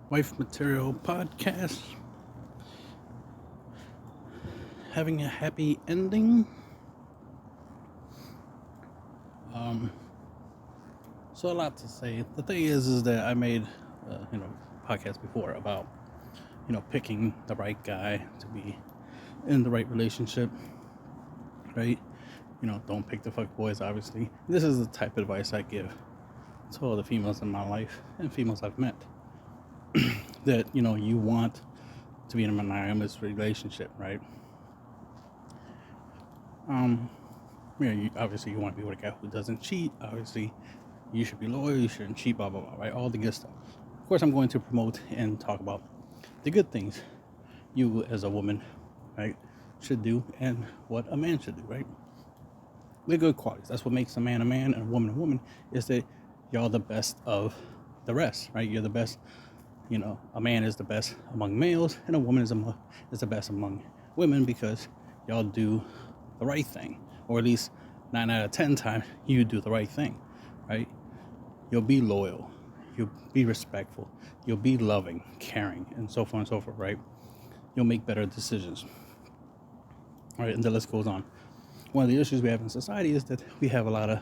Wife Material Podcast. Having a happy ending. Um, so a lot to say. The thing is that I made, podcast before about, picking the right guy to be in the right relationship, right? Don't pick the fuck boys. Obviously, this is the type of advice I give to all the females in my life and females I've met. That you want to be in a monogamous relationship, right? Obviously you want to be with a guy who doesn't cheat. Obviously, you should be loyal. You shouldn't cheat. Blah blah blah. Right? All the good stuff. Of course, I'm going to promote and talk about the good things you, as a woman, right, should do, and what a man should do. Right? The good qualities. That's what makes a man, and a woman. Is that y'all the best of the rest. Right? You're the best. A man is the best among males, and a woman is the best among women because y'all do the right thing, or at least 9 out of 10 times you do the right thing, right? You'll be loyal, you'll be respectful, you'll be loving, caring, and so forth and so forth, right? You'll make better decisions, right? And the list goes on. One of the issues we have in society is that we have a lot of,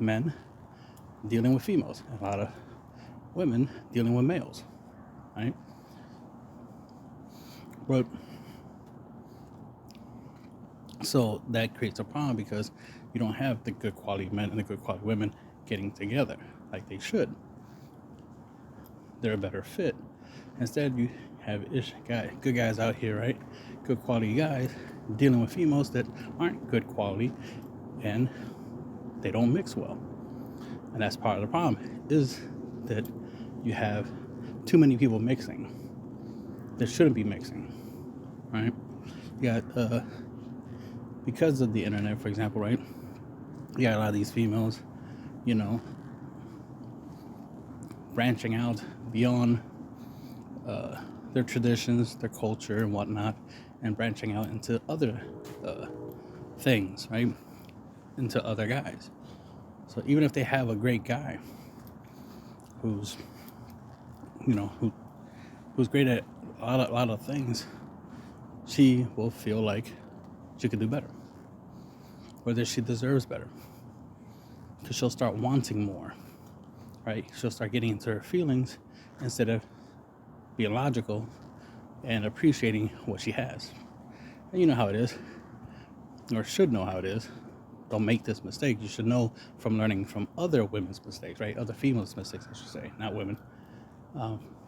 men dealing with females, and a lot of women dealing with males, right? But so that creates a problem because you don't have the good quality men and the good quality women getting together like they should. They're a better fit. Instead, you have good guys out here, right? Good quality guys dealing with females that aren't good quality, and they don't mix well. And that's part of the problem, is that you have too many people mixing that shouldn't be mixing, right? You got because of the internet, for example, right? You got a lot of these females, branching out beyond their traditions, their culture, and whatnot, and branching out into other things, right? Into other guys. So even if they have a great guy who's, who's great at a lot of things, she will feel like she could do better, or that she deserves better, because she'll start wanting more, right? She'll start getting into her feelings instead of being logical and appreciating what she has. And you know how it is, or should know how it is. Don't make this mistake. You should know from learning from other women's mistakes, right? Other females' mistakes, I should say, not women.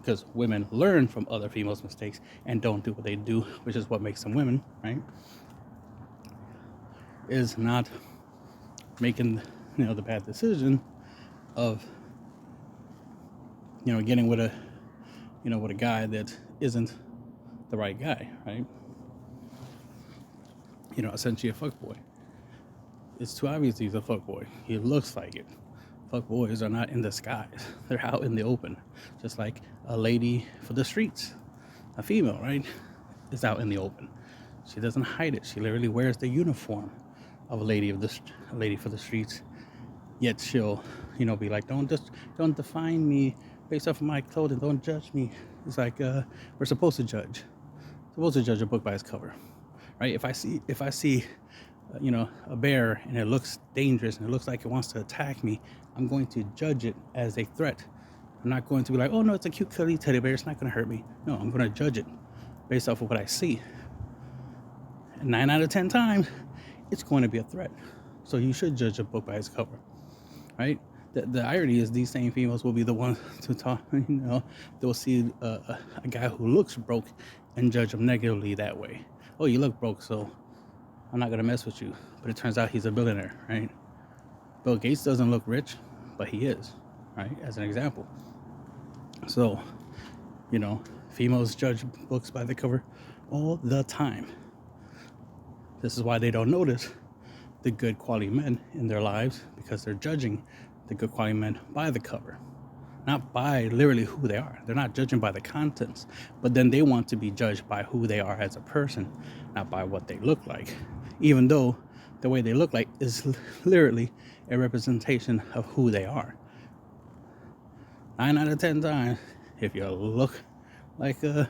Because women learn from other females' mistakes and don't do what they do, which is what makes them women, right? Is not making, the bad decision of, getting with a guy that isn't the right guy, right? Essentially a fuckboy. It's too obvious he's a fuckboy. He looks like it. Fuckboys are not in disguise. They're out in the open. Just like a lady for the streets. A female, right? Is out in the open. She doesn't hide it. She literally wears the uniform of a lady for the streets. Yet she'll, be like, don't define me based off of my clothing. Don't judge me. It's like we're supposed to judge. A book by its cover, right? If I see a bear and it looks dangerous and it looks like it wants to attack me, I'm going to judge it as a threat. I'm not going to be like, oh no, it's a cute cuddly teddy bear, it's not going to hurt me. No, I'm going to judge it based off of what I see. And 9 out of 10 times, it's going to be a threat. So you should judge a book by its cover, right? The irony is these same females will be the ones to talk, they'll see a guy who looks broke and judge him negatively that way. Oh, you look broke, so I'm not going to mess with you. But it turns out he's a billionaire, right? Bill Gates doesn't look rich, but he is, right? As an example. So, females judge books by the cover all the time. This is why they don't notice the good quality men in their lives, because they're judging the good quality men by the cover. Not by literally who they are. They're not judging by the contents, but then they want to be judged by who they are as a person, not by what they look like. Even though the way they look like is literally a representation of who they are. 9 out of 10 times, If you look like a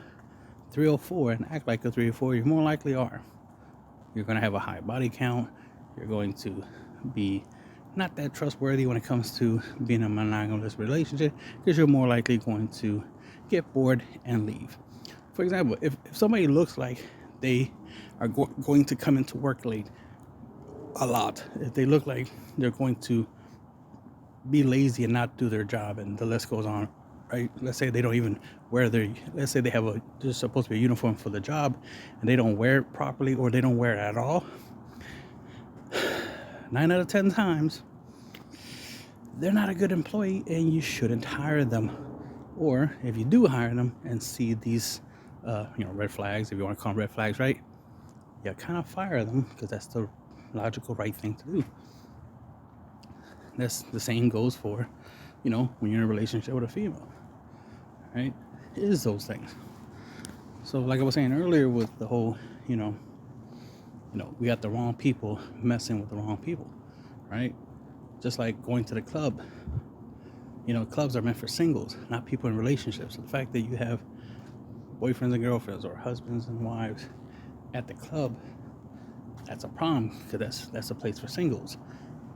304 and act like a 304, you more likely are. You're going to have a high body count. You're going to be not that trustworthy when it comes to being a monogamous relationship, because you're more likely going to get bored and leave. For example, if somebody looks like they are going to come into work late a lot, if they look like they're going to be lazy and not do their job, and the list goes on, right? Let's say they don't even wear let's say there's supposed to be a uniform for the job and they don't wear it properly, or they don't wear it at all. 9 out of 10 times, they're not a good employee and you shouldn't hire them. Or if you do hire them and see these, red flags, if you want to call them red flags, right? You kind of fire them, because that's the logical right thing to do. That's the same goes for, when you're in a relationship with a female, right? It is those things. So like I was saying earlier with the whole, we got the wrong people messing with the wrong people, right? Just like going to the club. Clubs are meant for singles, not people in relationships. The fact that you have boyfriends and girlfriends or husbands and wives at the club, that's a problem, because that's a place for singles.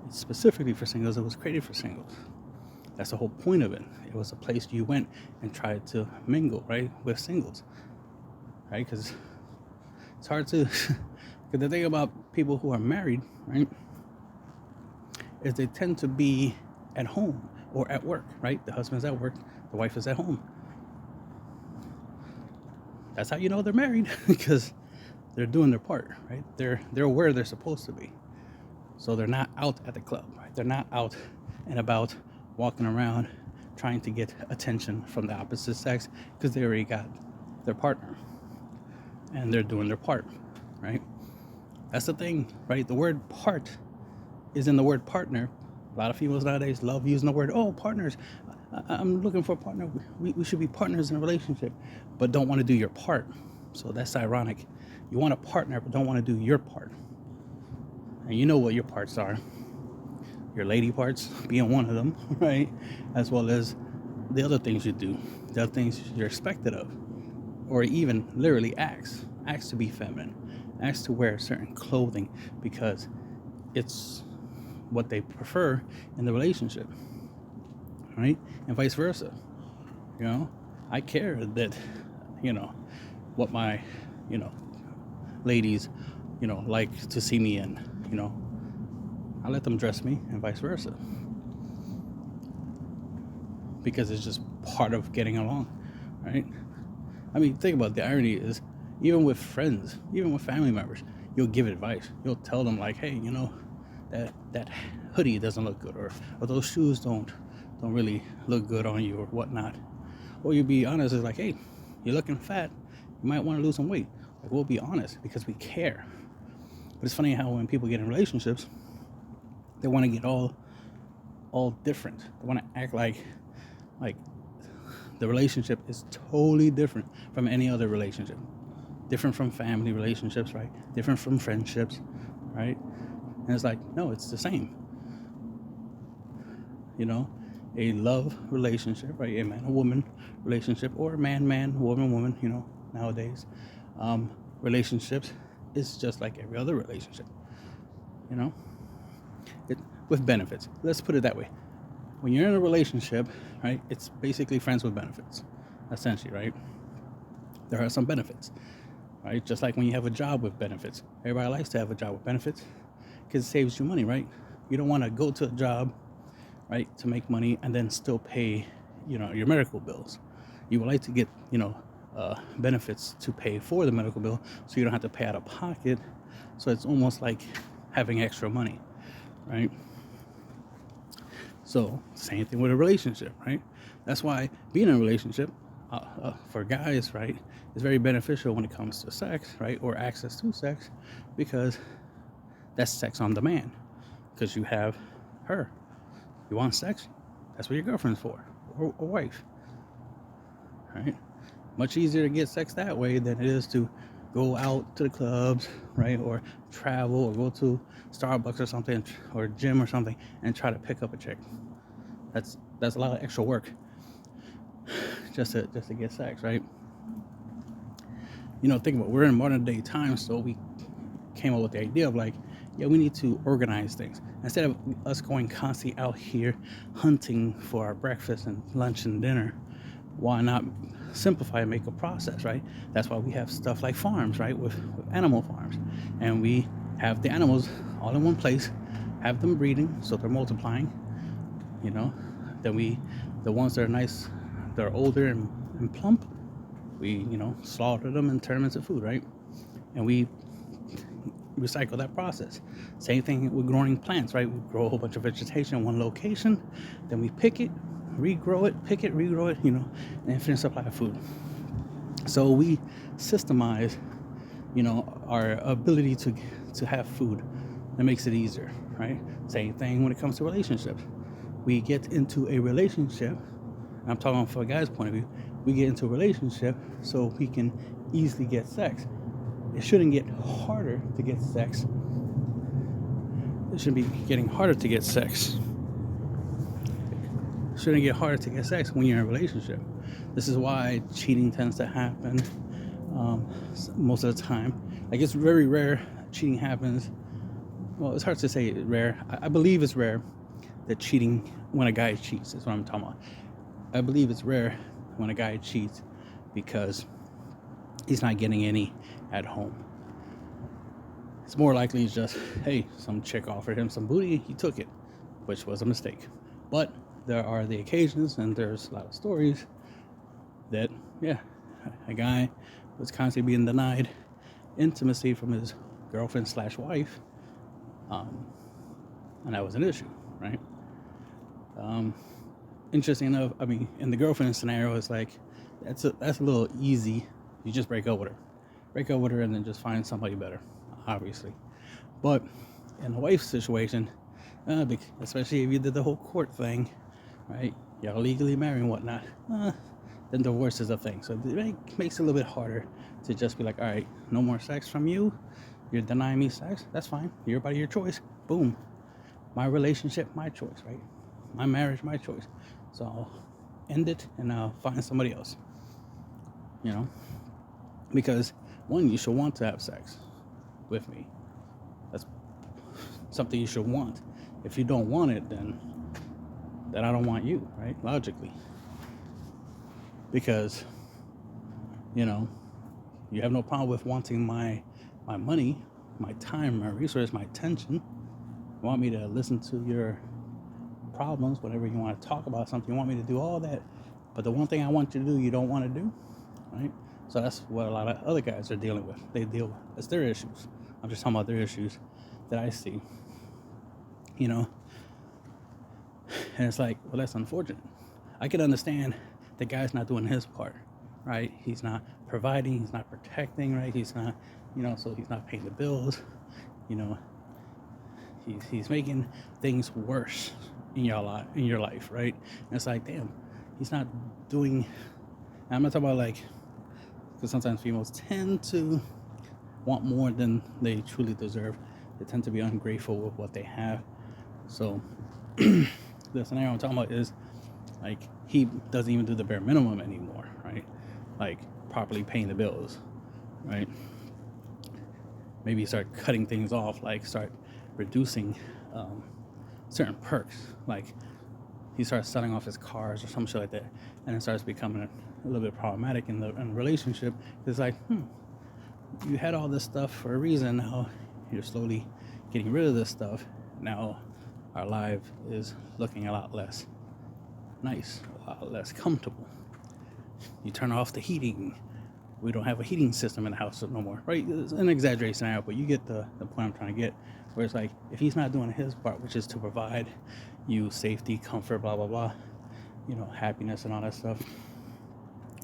It's specifically for singles. It was created for singles. That's the whole point of it. It was a place you went and tried to mingle, right, with singles, right? Because it's hard to. Because the thing about people who are married, right, is they tend to be at home or at work, right? The husband's at work, the wife is at home. That's how you know they're married, because they're doing their part, right? They're where they're supposed to be. So they're not out at the club, right? They're not out and about walking around trying to get attention from the opposite sex, because they already got their partner and they're doing their part, right? That's the thing, right? The word part is in the word partner. A lot of females nowadays love using the word, partners. I'm looking for a partner. We should be partners in a relationship, but don't want to do your part. So that's ironic. You want a partner, but don't want to do your part. And you know what your parts are. Your lady parts being one of them, right? As well as the other things you do, the other things you're expected of, or even literally acts to be feminine, acts to wear certain clothing because it's what they prefer in the relationship, right? And vice versa. I care that, what my, ladies, like to see me in, I let them dress me, and vice versa, because it's just part of getting along, right? I mean, think about it. The irony is, even with friends, even with family members, you'll give advice. You'll tell them like, hey, that hoodie doesn't look good, or those shoes don't really look good on you, or whatnot. Or you'll be honest, it's like, hey, you're looking fat, you might want to lose some weight. Like, we'll be honest because we care. But it's funny how when people get in relationships, they want to get all different. They want to act like the relationship is totally different from any other relationship. Different from family relationships, right? Different from friendships, right? And it's like, no, it's the same. A love relationship, right? A man and woman relationship, or man, woman, nowadays. Relationships is just like every other relationship, with benefits. Let's put it that way. When you're in a relationship, right, it's basically friends with benefits, essentially, right? There are some benefits, right? Just like when you have a job with benefits. Everybody likes to have a job with benefits because it saves you money, right? You don't want to go to a job, right, to make money and then still pay, your medical bills. You would like to get, benefits to pay for the medical bill, so you don't have to pay out of pocket. So it's almost like having extra money, right? So same thing with a relationship, right? That's why being in a relationship for guys, right, is very beneficial when it comes to sex, right, or access to sex, because that's sex on demand. Because you have her, you want sex, that's what your girlfriend's for, or wife, right? Much easier to get sex that way than it is to go out to the clubs, right, or travel, or go to Starbucks or something, or gym or something, and try to pick up a chick. That's a lot of extra work just to get sex, right? Think about it, we're in modern day times, so we came up with the idea of like, yeah, we need to organize things instead of us going constantly out here hunting for our breakfast and lunch and dinner. Why not simplify and make a process, right? That's why we have stuff like farms, right? With animal farms, and we have the animals all in one place, have them breeding, so they're multiplying. You know, then the ones that are nice, they're older and plump, we slaughter them and turn them into food, right? And we recycle that process. Same thing with growing plants, right? We grow a whole bunch of vegetation in one location, then we pick it, regrow it, pick it, regrow it, and infinite supply of food. So we systemize, our ability to have food. That makes it easier, right? Same thing when it comes to relationships. We get into a relationship. I'm talking from a guy's point of view. We get into a relationship so we can easily get sex. It shouldn't get harder to get sex. It shouldn't be getting harder to get sex. It shouldn't get harder to get sex when you're in a relationship. This is why cheating tends to happen most of the time. Like, it's very rare cheating happens. Well, it's hard to say rare. I believe it's rare that cheating, when a guy cheats, is what I'm talking about. I believe it's rare when a guy cheats because he's not getting any at home. It's more likely it's just, hey, some chick offered him some booty, he took it, which was a mistake. But there are the occasions, and there's a lot of stories that, yeah, a guy was constantly being denied intimacy from his girlfriend / wife, and that was an issue, right? Interesting enough, I mean, in the girlfriend scenario, it's like that's a little easy. You just break up with her, and then just find somebody better, obviously. But in the wife situation, especially if you did the whole court thing, right? You're legally married and whatnot. Then divorce is a thing, so it makes it a little bit harder to just be like, all right, no more sex from you. You're denying me sex. That's fine. Your body, your choice. Boom. My relationship, my choice, right? My marriage, my choice. So I'll end it and I'll find somebody else. Because one, you should want to have sex with me. That's something you should want. If you don't want it, then I don't want you, right? Logically. Because, you have no problem with wanting my money, my time, my resource, my attention. You want me to listen to your problems whenever you want to talk about something. You want me to do all that. But the one thing I want you to do, you don't want to do, right? So that's what a lot of other guys are dealing with. It's their issues. I'm just talking about their issues that I see. And it's like, well, that's unfortunate. I can understand the guy's not doing his part, right? He's not providing, he's not protecting, right? He's not, so he's not paying the bills, he's making things worse in your life, right? And it's like, damn, he's not doing. I'm not talking about like, because sometimes females tend to want more than they truly deserve. They tend to be ungrateful with what they have. So the scenario I'm talking about is like, he doesn't even do the bare minimum anymore, right? Like, properly paying the bills, right? Maybe start cutting things off, like start reducing certain perks. Like, he starts selling off his cars or some shit like that, and it starts becoming a little bit problematic in the relationship. It's like, you had all this stuff for a reason. Now you're slowly getting rid of this stuff. Now our life is looking a lot less nice, a lot less comfortable. You turn off the heating. We don't have a heating system in the house no more, right? It's an exaggerated scenario, but you get the point I'm trying to get. Where it's like, if he's not doing his part, which is to provide you safety, comfort, blah, blah, blah, happiness and all that stuff,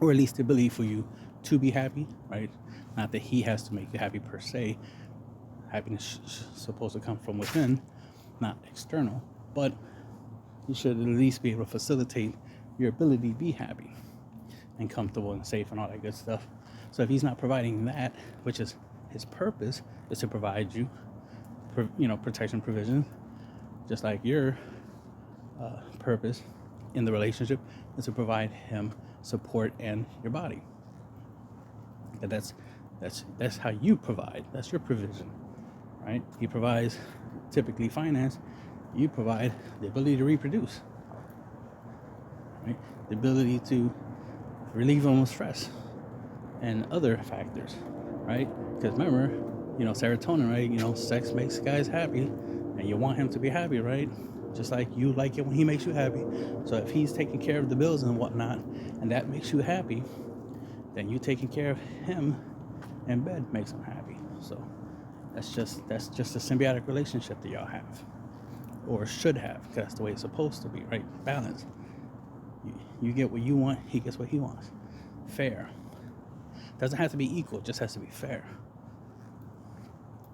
or at least the ability for you to be happy, right? Not that he has to make you happy per se. Happiness is supposed to come from within, not external, but you should at least be able to facilitate your ability to be happy and comfortable and safe and all that good stuff. So if he's not providing that, which is his purpose, is to provide you, protection, provision, just like your purpose in the relationship is to provide him support and your body. And that's how you provide. That's your provision, right? He provides typically finance. You provide the ability to reproduce, right? The ability to relieve them of stress and other factors, right? Because remember, serotonin, right? Sex makes guys happy, and you want him to be happy, right? Just like you like it when he makes you happy. So if he's taking care of the bills and whatnot, and that makes you happy, then you taking care of him in bed makes him happy. So that's just a symbiotic relationship that y'all have, or should have, because that's the way it's supposed to be, right? Balance. You get what you want, he gets what he wants. Fair. Doesn't have to be equal, it just has to be fair.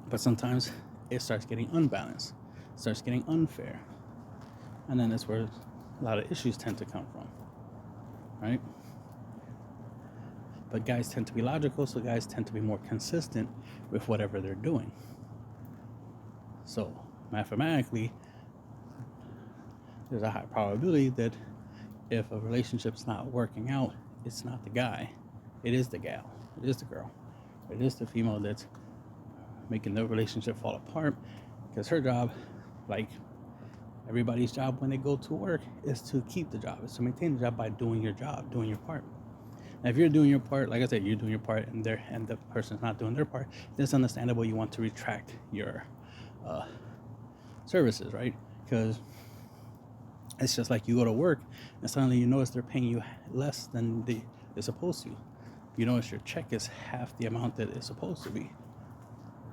But sometimes it starts getting unbalanced, starts getting unfair. And then that's where a lot of issues tend to come from, right? But guys tend to be logical, so guys tend to be more consistent with whatever they're doing. So mathematically, there's a high probability that if a relationship's not working out, it's not the guy, it is the gal, it is the girl, it is the female that's making the relationship fall apart, because her job, like everybody's job when they go to work, is to keep the job, is to maintain the job by doing your job, doing your part. And if you're doing your part, like I said, you're doing your part, and the person's not doing their part, then it's understandable you want to retract your services, right? Because it's just like you go to work and suddenly you notice they're paying you less than they're supposed to. You notice your check is half the amount that it's supposed to be.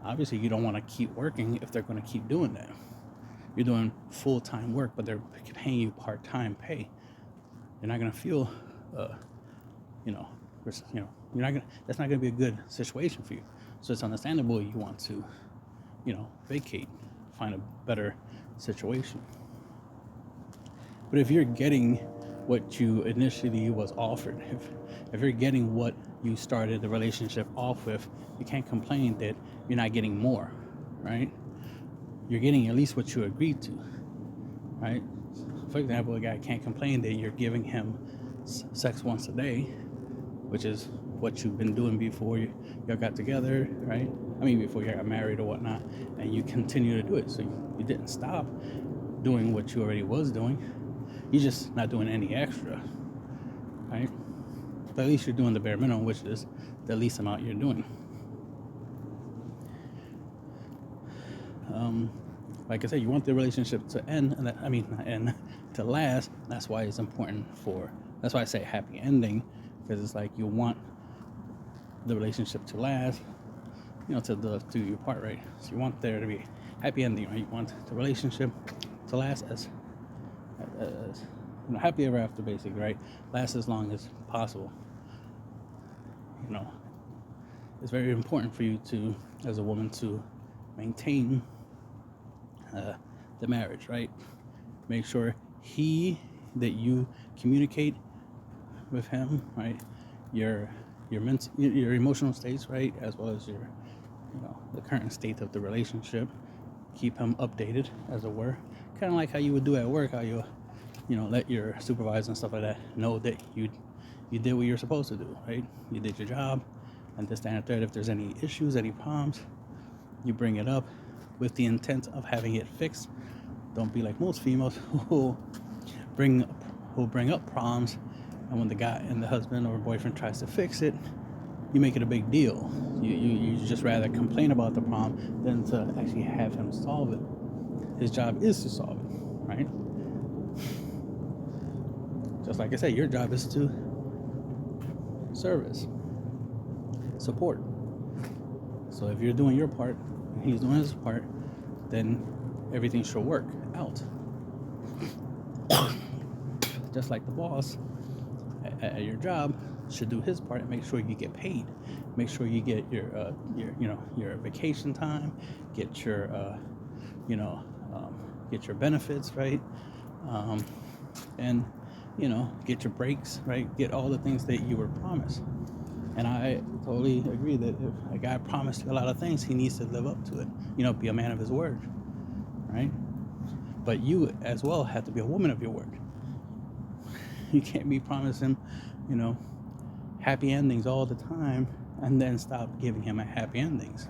Obviously, you don't want to keep working if they're going to keep doing that. You're doing full-time work, but they're paying you part-time pay. You're not going to feel, you're not going. That's not going to be a good situation for you. So it's understandable you want to, vacate, find a better situation. But if you're getting what you initially was offered, if you're getting what you started the relationship off with, you can't complain that you're not getting more, right? You're getting at least what you agreed to, right? For example, a guy can't complain that you're giving him sex once a day, which is what you've been doing before y'all got together, right? I mean, before you got married or whatnot, and you continue to do it. So you didn't stop doing what you already was doing. You're just not doing any extra, right? But at least you're doing the bare minimum, which is the least amount you're doing. Like I said, you want the relationship to end, to last. That's why it's important that's why I say happy ending, because it's like you want the relationship to last, to do your part, right? So you want there to be happy ending, right? You want the relationship to last as happy ever after, basically, right? Last as long as possible. It's very important for you to, as a woman, to maintain the marriage, right? Make sure that you communicate with him, right? Your emotional states, right, as well as your the current state of the relationship. Keep him updated, as it were, kind of like how you would do at work. How you let your supervisor and stuff like that know that you did what you're supposed to do, right? You did your job, and this, that, and third. If there's any issues, any problems, you bring it up with the intent of having it fixed. Don't be like most females who bring up problems, and when the guy and the husband or boyfriend tries to fix it, you make it a big deal. You just rather complain about the problem than to actually have him solve it. His job is to solve it, right? Just like I said, your job is to service, support. So if you're doing your part and he's doing his part, then everything should work out. Just like the boss at your job should do his part and make sure you get paid. Make sure you get your vacation time, get your get your benefits, right? And get your breaks, right? Get all the things that you were promised. And I totally agree that if a guy promised you a lot of things, he needs to live up to it. Be a man of his word, right? But you as well have to be a woman of your word. You can't be promising, you know, happy endings all the time, and then stop giving him a happy endings,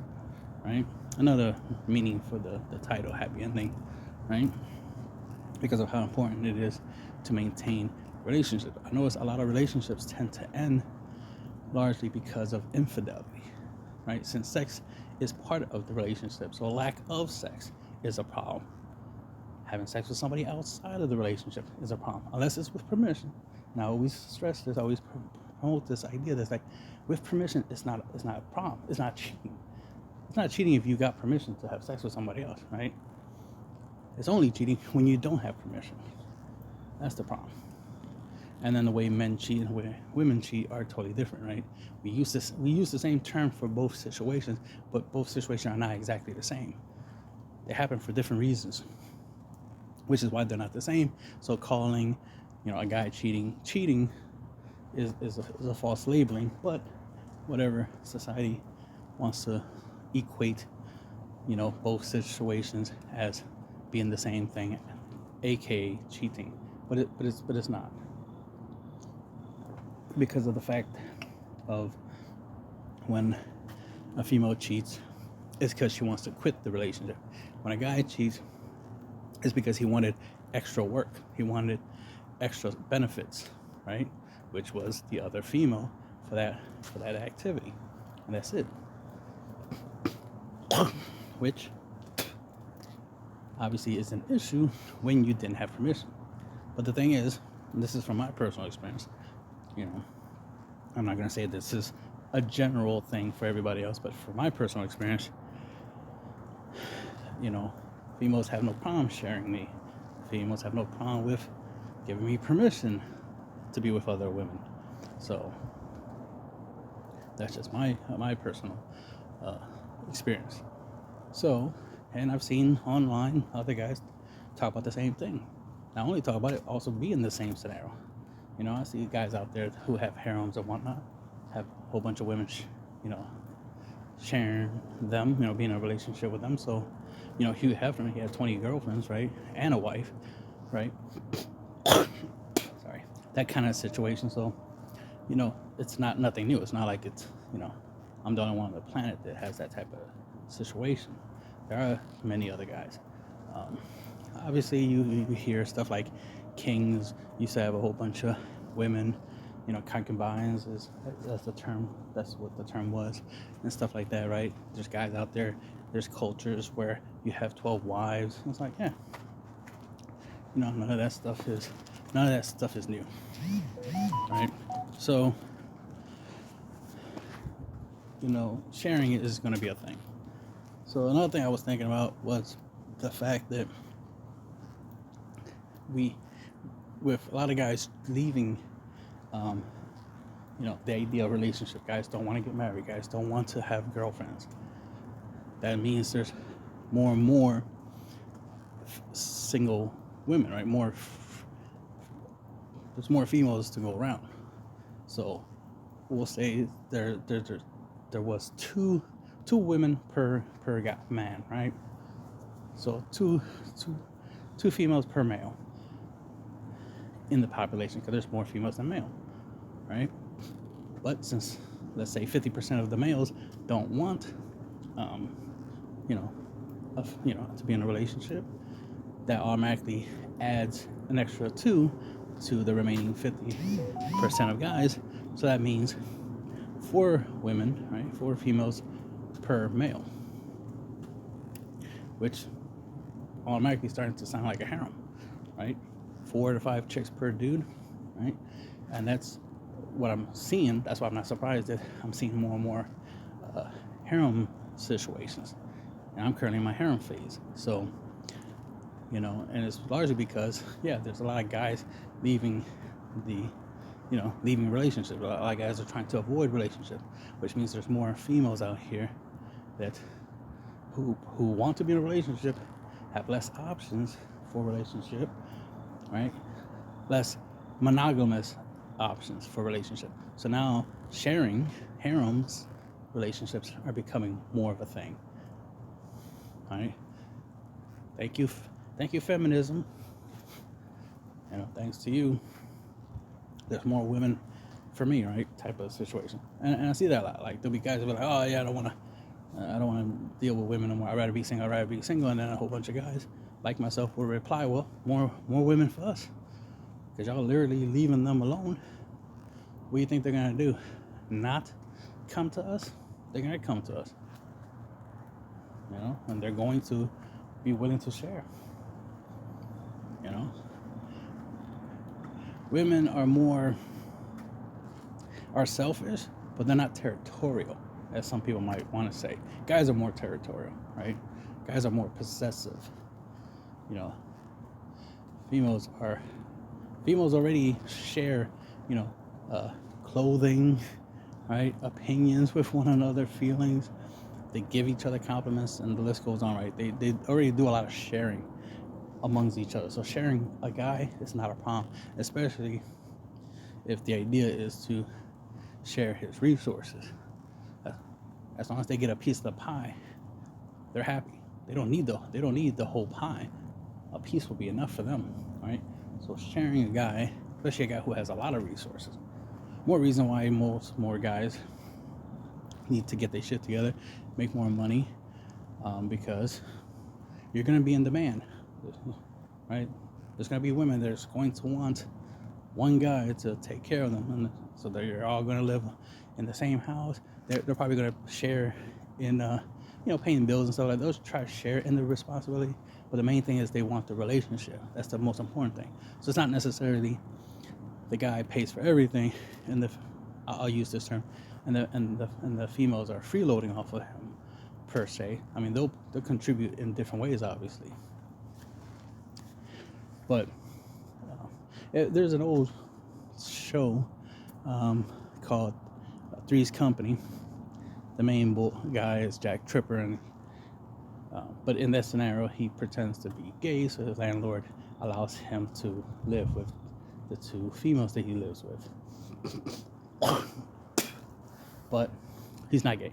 right? Another meaning for the title happy ending, right? Because of how important it is to maintain relationships. I notice a lot of relationships tend to end largely because of infidelity, right? Since sex is part of the relationship, so lack of sex is a problem. Having sex with somebody outside of the relationship is a problem, unless it's with permission. And I always stress this, I always promote this idea that's like, with permission, it's not a problem. It's not cheating. It's not cheating if you got permission to have sex with somebody else, right? It's only cheating when you don't have permission. That's the problem. And then the way men cheat and the way women cheat are totally different, right? We use the same term for both situations, but both situations are not exactly the same. They happen for different reasons, which is why they're not the same. So calling, a guy cheating is a false labeling, but whatever, society wants to equate, both situations as being the same thing, aka cheating, but it's not, because of the fact of when a female cheats, it's because she wants to quit the relationship. When a guy cheats, it's because he wanted extra work, he wanted extra benefits, right? Which was the other female for that activity, and that's it. Which obviously is an issue when you didn't have permission. But the thing is, and this is from my personal experience, I'm not going to say this is a general thing for everybody else, but for my personal experience, females have no problem sharing me. Females have no problem with giving me permission to be with other women. So that's just my personal experience. So, and I've seen online other guys talk about the same thing. Not only talk about it, also be in the same scenario. I see guys out there who have harems and whatnot, have a whole bunch of women, sharing them, being in a relationship with them. So, Hugh Hefner, he had 20 girlfriends, right? And a wife, right? Sorry. That kind of situation. So, it's not nothing new. It's not like it's, I'm the only one on the planet that has that type of situation. There are many other guys. Obviously, you hear stuff like kings used to have a whole bunch of women, concubines that's the term. That's what the term was, and stuff like that, right? There's guys out there. There's cultures where you have 12 wives. It's like, yeah, none of that stuff is new, right? So, sharing is going to be a thing. So another thing I was thinking about was the fact that with a lot of guys leaving, the ideal relationship, guys don't want to get married, guys don't want to have girlfriends. That means there's more and more single women, right? There's more females to go around. So we'll say there was two women per man, right? So two females per male in the population, because there's more females than male, right? But since, let's say, 50% of the males don't want, to be in a relationship, that automatically adds an extra 2 to the remaining 50% of guys. So that means 4 women, right? 4 females per male, which automatically starting to sound like a harem, right? 4 to 5 chicks per dude, right? And that's what I'm seeing. That's why I'm not surprised that I'm seeing more and more harem situations. And I'm currently in my harem phase. So, and it's largely because, there's a lot of guys leaving relationships. A lot of guys are trying to avoid relationships, which means there's more females out here that who want to be in a relationship, have less options for relationship, right? Less monogamous options for relationship. So now sharing harems relationships are becoming more of a thing. All right. Thank you, feminism. Thanks to you, there's more women for me, right? Type of situation. And I see that a lot. Like there'll be guys that be like, oh yeah, I don't want to deal with women anymore. I'd rather be single. And then a whole bunch of guys like myself will reply, well, more women for us, because y'all literally leaving them alone. What do you think they're gonna do? Not come to us? They're gonna come to us, and they're going to be willing to share. Women are selfish, but they're not territorial, as some people might want to say. Guys are more territorial, right? Guys are more possessive. Females already share, clothing, right? Opinions with one another, feelings. They give each other compliments, and the list goes on, right? They already do a lot of sharing amongst each other. So sharing a guy is not a problem, especially if the idea is to share his resources. As long as they get a piece of the pie, they're happy. They don't need the whole pie. A piece will be enough for them, right? So sharing a guy, especially a guy who has a lot of resources, more reason why more guys need to get their shit together, make more money, because you're gonna be in demand, right? There's gonna be women that's going to want one guy to take care of them, and so they're all gonna live in the same house. They're probably gonna share in paying bills and stuff like that. They'll try to share in the responsibility, but the main thing is they want the relationship. That's the most important thing. So it's not necessarily the guy pays for everything, and I'll use this term, and the females are freeloading off of him per se. I mean, they'll contribute in different ways, obviously, but there's an old show called Three's Company. The main guy is Jack Tripper, and but in that scenario, he pretends to be gay, so his landlord allows him to live with the two females that he lives with. But he's not gay.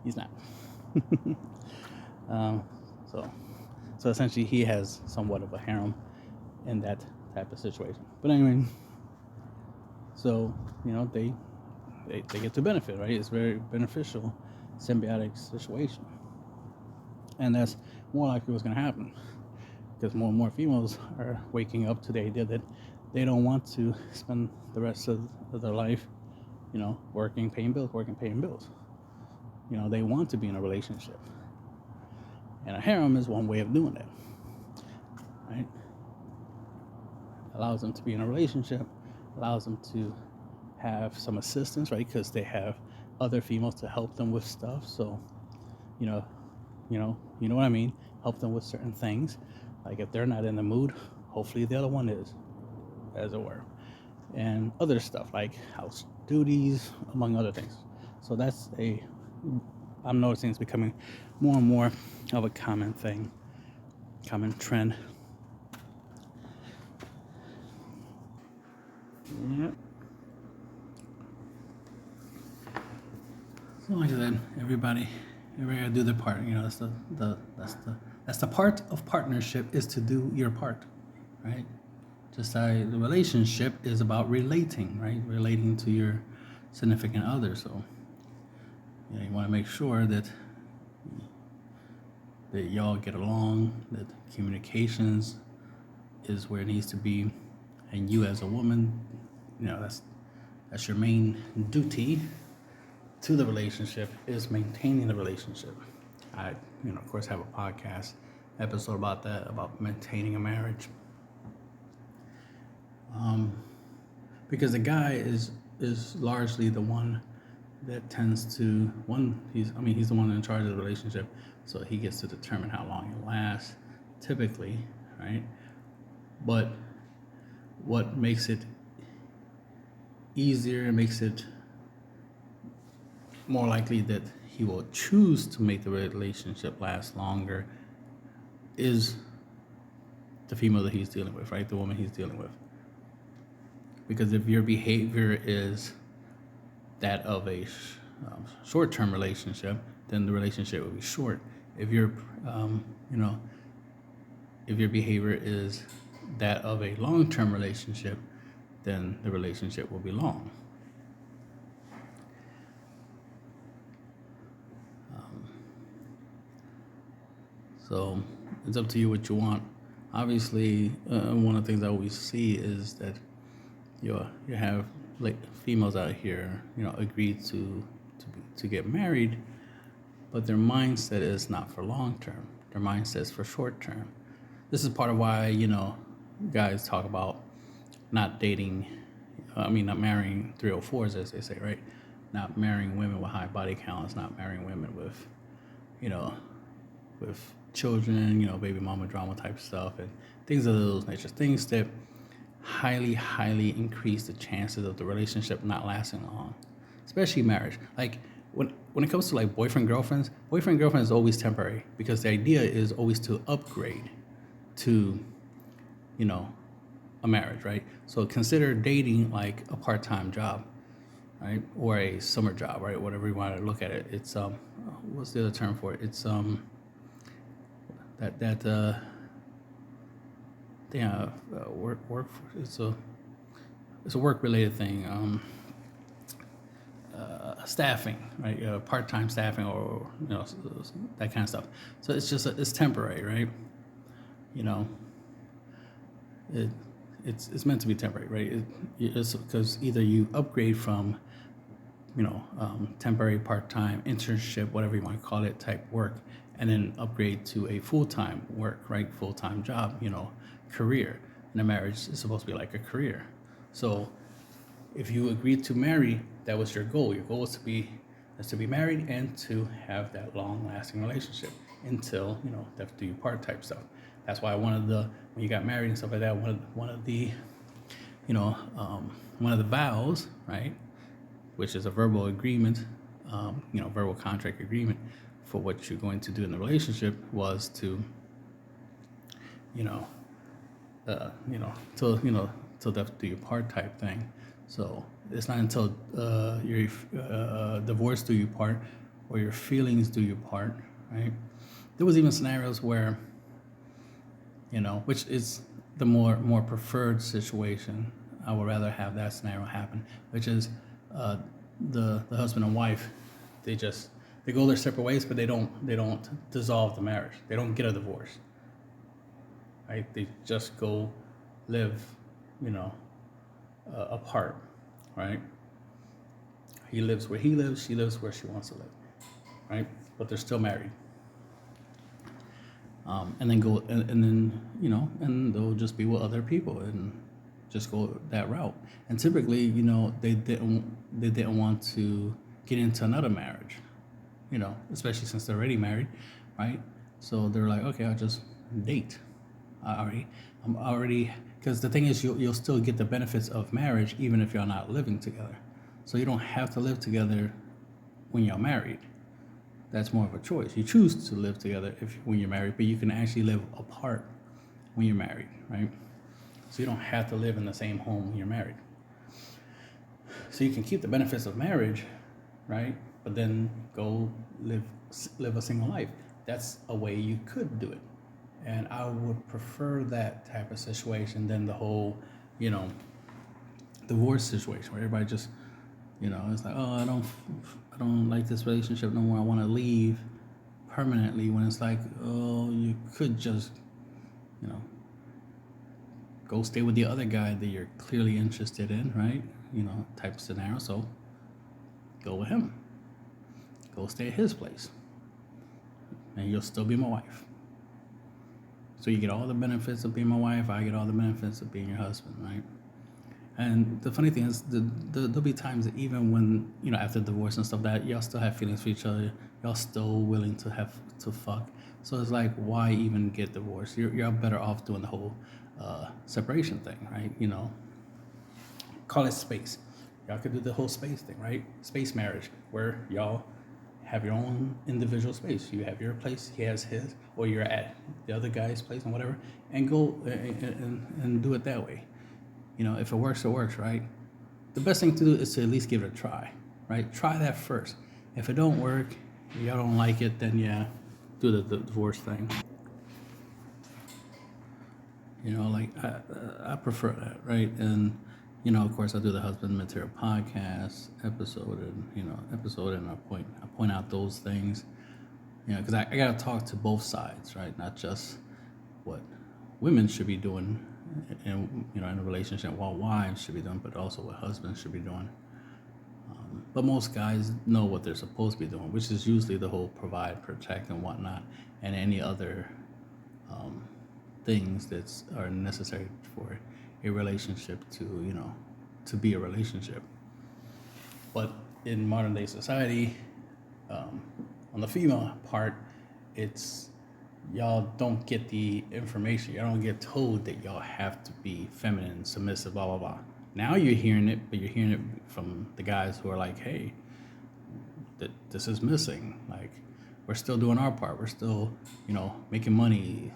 He's not. So essentially, he has somewhat of a harem in that type of situation. But anyway, so they get to benefit, right? It's very beneficial, symbiotic situation, and that's more likely what's going to happen, because more and more females are waking up to the idea that they don't want to spend the rest of their life, working, paying bills. They want to be in a relationship, and a harem is one way of doing that, right? Allows them to be in a relationship, allows them to have some assistance, right? Because they have other females to help them with stuff. So, you know what I mean? Help them with certain things. Like if they're not in the mood, hopefully the other one is, as it were. And other stuff like house duties, among other things. So I'm noticing it's becoming more and more of a common thing, common trend. Yeah. So like I said, everybody gotta do their part. That's the part of partnership, is to do your part, right? Just like the relationship is about relating, right? Relating to your significant other. So you want to make sure that y'all get along, that communications is where it needs to be, and you as a woman, that's your main duty to the relationship, is maintaining the relationship. I, of course, have a podcast episode about that, about maintaining a marriage. Because the guy is largely the one that tends to he's the one in charge of the relationship, so he gets to determine how long it lasts, typically, right? But what makes it easier, makes it more likely that he will choose to make the relationship last longer, is the female that he's dealing with, right? The woman he's dealing with. Because if your behavior is that of a short-term relationship, then the relationship will be short. If your behavior is that of a long-term relationship, then the relationship will be long, So it's up to you what you want. Obviously, one of the things I always see is that you have like females out here, agree to get married, but their mindset is not for long term. Their mindset is for short term. This is part of why guys talk about not dating. Not marrying 304s, as they say, right? Not marrying women with high body counts, not marrying women with, you know, with children, baby mama drama type stuff, and things of those nature. Things that highly, highly increase the chances of the relationship not lasting long, especially marriage. Like when it comes to like boyfriend girlfriend is always temporary because the idea is always to upgrade to, you know, a marriage, right? So consider dating like a part-time job, right, or a summer job, right? Whatever you want to look at it. It's what's the other term for it? It's that yeah, work. It's a work related thing. Staffing, right? Part-time staffing, or that kind of stuff. So it's temporary, right? You know, it it's meant to be temporary, right? It's because either you upgrade from temporary, part-time, internship, whatever you want to call it, type work, and then upgrade to a full-time work, right? Full-time job, career. And a marriage is supposed to be like a career. So if you agreed to marry, that was your goal. Your goal is to be married and to have that long-lasting relationship until death do you part type stuff. That's why when you got married and stuff like that, one of the one of the vows, right, which is a verbal agreement, verbal contract agreement for what you're going to do in the relationship, was to, till death do you part type thing. So it's not until your divorce do you part, or your feelings do you part, right? There was even scenarios where, which is the more preferred situation. I would rather have that scenario happen, which is the husband and wife, they go their separate ways, but they don't dissolve the marriage. They don't get a divorce, right? They just go live, apart, right? He lives where he lives, she lives where she wants to live, right? But they're still married. And then and they'll just be with other people and just go that route. And typically, they didn't want to get into another marriage, especially since they're already married, right? So they're like, okay, I'll just date. I'm already, because the thing is, you'll still get the benefits of marriage even if you're not living together. So you don't have to live together when you're married. That's more of a choice. You choose to live together when you're married, but you can actually live apart when you're married, right? So you don't have to live in the same home when you're married. So you can keep the benefits of marriage, right? But then go live a single life. That's a way you could do it. And I would prefer that type of situation than the whole, divorce situation where everybody just, it's like, oh, I don't like this relationship no more. I want to leave permanently. When it's like, oh, you could just, go stay with the other guy that you're clearly interested in, right? Type of scenario. So go with him. Go stay at his place. And you'll still be my wife. So you get all the benefits of being my wife. I get all the benefits of being your husband, right? And the funny thing is, there'll be times that even when, after divorce and stuff, that y'all still have feelings for each other. Y'all still willing to fuck. So it's like, why even get divorced? You're better off doing the whole separation thing, right? Call it space. Y'all could do the whole space thing, right? Space marriage, where y'all have your own individual space. You have your place, he has his, or you're at the other guy's place and whatever, and go and do it that way. If it works, it works, right? The best thing to do is to at least give it a try, right? Try that first. If it don't work, y'all don't like it, then yeah, do the divorce thing. I prefer that, right? And of course, I do the Husband Material podcast episode, and I point out those things, Because I got to talk to both sides, right? Not just what women should be doing in a relationship, what wives should be doing, but also what husbands should be doing. But most guys know what they're supposed to be doing, which is usually the whole provide, protect, and whatnot, and any other things that are necessary for a relationship to be a relationship. But in modern day society, on the female part, it's y'all don't get the information. Y'all don't get told that y'all have to be feminine, submissive, blah blah blah. Now you're hearing it, but you're hearing it from the guys who are like, "Hey, this is missing. Like, we're still doing our part. We're still, making money.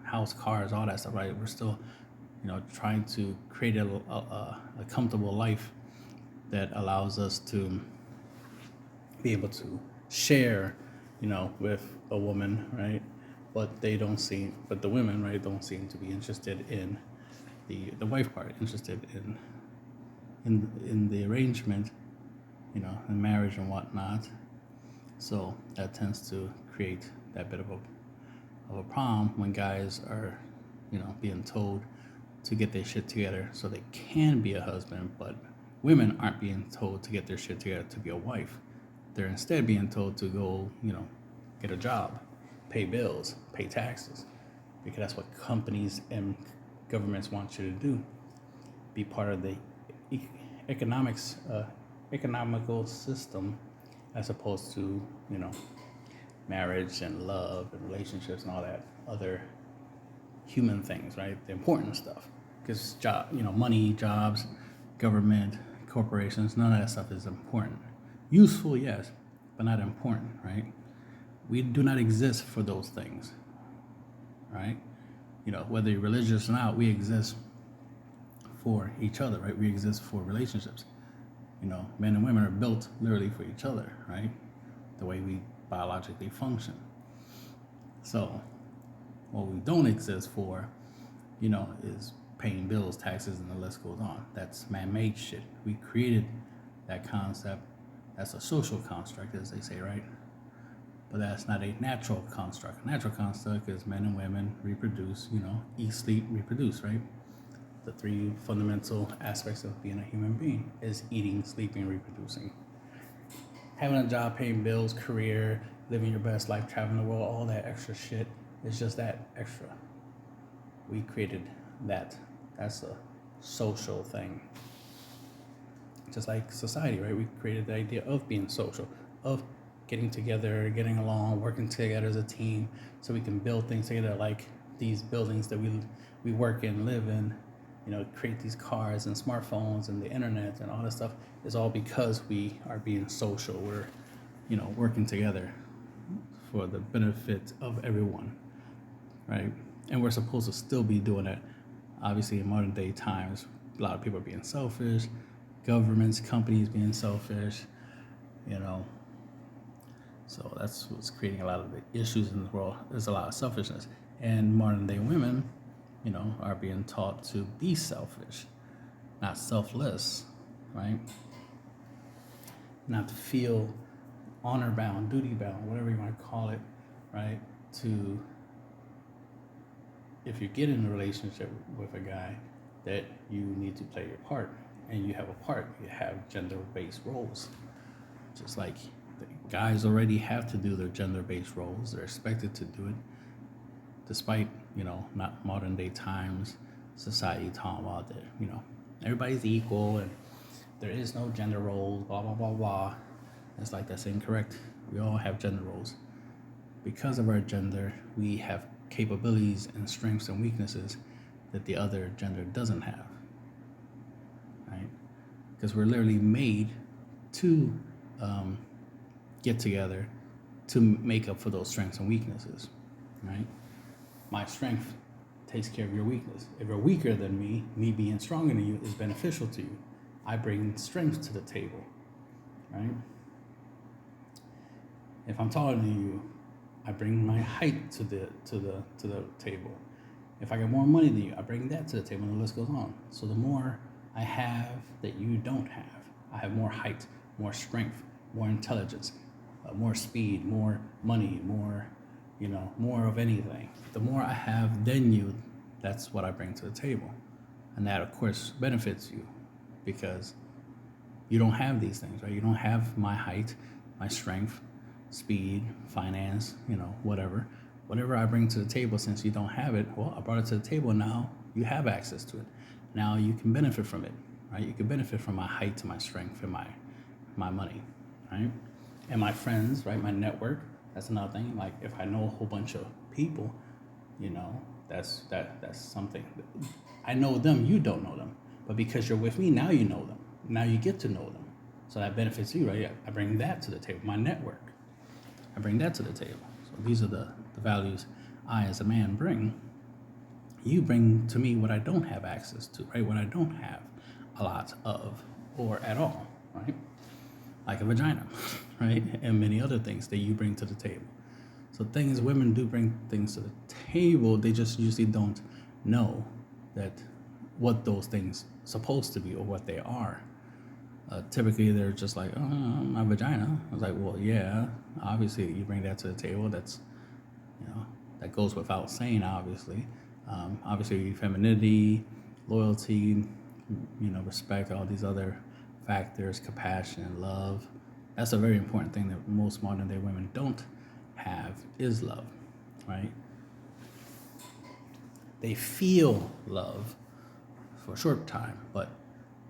House, cars, all that stuff. Right? We're still, trying to create a comfortable life that allows us to be able to share, with a woman, right? But the women, right, don't seem to be interested in the wife part, interested in the arrangement, in marriage and whatnot. So that tends to create that bit of a problem when guys are, being told to get their shit together so they can be a husband, but women aren't being told to get their shit together to be a wife. They're instead being told to go, get a job, pay bills, pay taxes, because that's what companies and governments want you to do. Be part of the economical system, as opposed to, marriage and love and relationships and all that other human things, right? The important stuff. Because money, jobs, government, corporations, none of that stuff is important. Useful, yes, but not important, right? We do not exist for those things, right? Whether you're religious or not, we exist for each other, right? We exist for relationships. Men and women are built literally for each other, right? The way we biologically function. So, what we don't exist for, is paying bills, taxes, and the list goes on. That's man-made shit. We created that concept. That's a social construct, as they say, right? But that's not a natural construct. A natural construct is men and women reproduce, eat, sleep, reproduce, right? The three fundamental aspects of being a human being is eating, sleeping, reproducing. Having a job, paying bills, career, living your best life, traveling the world, all that extra shit is just that extra. We created that. That's a social thing. Just like society, right? We created the idea of being social, of getting together, getting along, working together as a team, so we can build things together, like these buildings that we work in, live in, create these cars and smartphones and the internet and all this stuff is all because we are being social. We're, working together for the benefit of everyone, right? And we're supposed to still be doing that. Obviously, in modern day times, a lot of people are being selfish, governments, companies being selfish, So that's what's creating a lot of the issues in the world. There's a lot of selfishness. And modern day women, are being taught to be selfish, not selfless, right? Not to feel honor bound, duty bound, whatever you want to call it, right? To, if you get in a relationship with a guy, that you need to play your part. And you have a part. You have gender-based roles. Just like the guys already have to do their gender-based roles. They're expected to do it, despite, not modern day times, society talking about that, everybody's equal and there is no gender roles, blah, blah, blah, blah. It's like, that's incorrect. We all have gender roles. Because of our gender, we have capabilities and strengths and weaknesses that the other gender doesn't have, right? Because we're literally made to get together to make up for those strengths and weaknesses, right? My strength takes care of your weakness. If you're weaker than me being stronger than you is beneficial to you. I bring strength to the table, right? If I'm taller than you, I bring my height to the table. If I get more money than you, I bring that to the table, and the list goes on. So the more I have that you don't have, I have more height, more strength, more intelligence, more speed, more money, more, more of anything. The more I have than you, that's what I bring to the table. And that, of course, benefits you because you don't have these things, right? You don't have my height, my strength, speed, finance, whatever. Whatever I bring to the table, since you don't have it, well, I brought it to the table. Now you have access to it. Now you can benefit from it, right? You can benefit from my height, my strength, and my money, right? And my friends, right? My network. That's another thing. Like if I know a whole bunch of people, that's something. I know them, you don't know them, but because you're with me, now you know them. Now you get to know them, so that benefits you, right? I bring that to the table. My network. I bring that to the table. So these are the values I, as a man, bring. You bring to me what I don't have access to, right? What I don't have a lot of or at all, right? Like a vagina, right? And many other things that you bring to the table. So things women do bring things to the table, they just usually don't know that what those things supposed to be or what they are. Typically they're just like, oh, my vagina. I was like, well, yeah, obviously you bring that to the table. That's, that goes without saying, obviously. Obviously femininity, loyalty, respect, all these other factors, compassion, love. That's a very important thing that most modern day women don't have is love, right? They feel love for a short time, but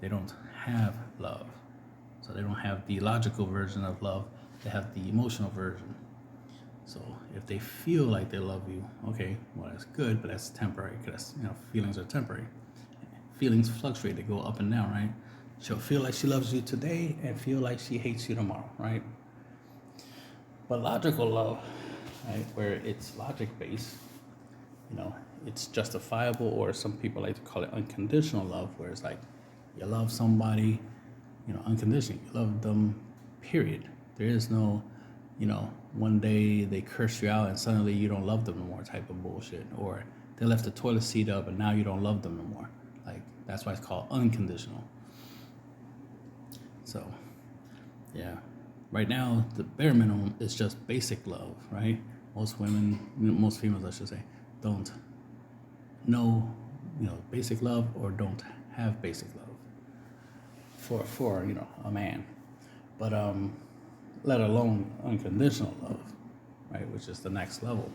they don't have love. So they don't have the logical version of love, they have the emotional version. So if they feel like they love you, okay, well that's good, but that's temporary because feelings are temporary. Feelings fluctuate, they go up and down, right? She'll feel like she loves you today and feel like she hates you tomorrow, right? But logical love, right, where it's logic based, it's justifiable, or some people like to call it unconditional love, where it's like you love somebody, unconditionally. You love them, period. There is no, one day they curse you out and suddenly you don't love them no more type of bullshit. Or they left the toilet seat up and now you don't love them no more. Like, that's why it's called unconditional. So, yeah. Right now, the bare minimum is just basic love, right? Most women, most females, I should say, don't know, basic love, or don't have basic love for a man. But let alone unconditional love, right, which is the next level.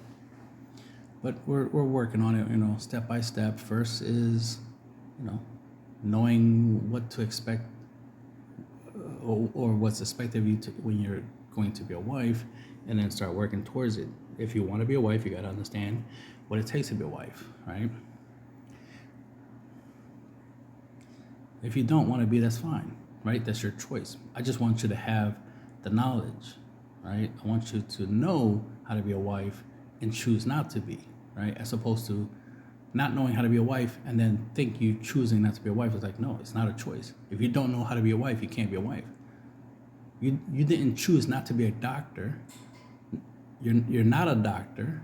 But we're working on it, step by step. First is, knowing what to expect, or what's expected of you when you're going to be a wife, and then start working towards it. If you want to be a wife, you got to understand what it takes to be a wife, right? If you don't want to be, that's fine, right? That's your choice. I just want you to have the knowledge, right? I want you to know how to be a wife and choose not to be, right? As opposed to not knowing how to be a wife and then think you choosing not to be a wife. It's like, no, it's not a choice. If you don't know how to be a wife, you can't be a wife. You didn't choose not to be a doctor. You're not a doctor,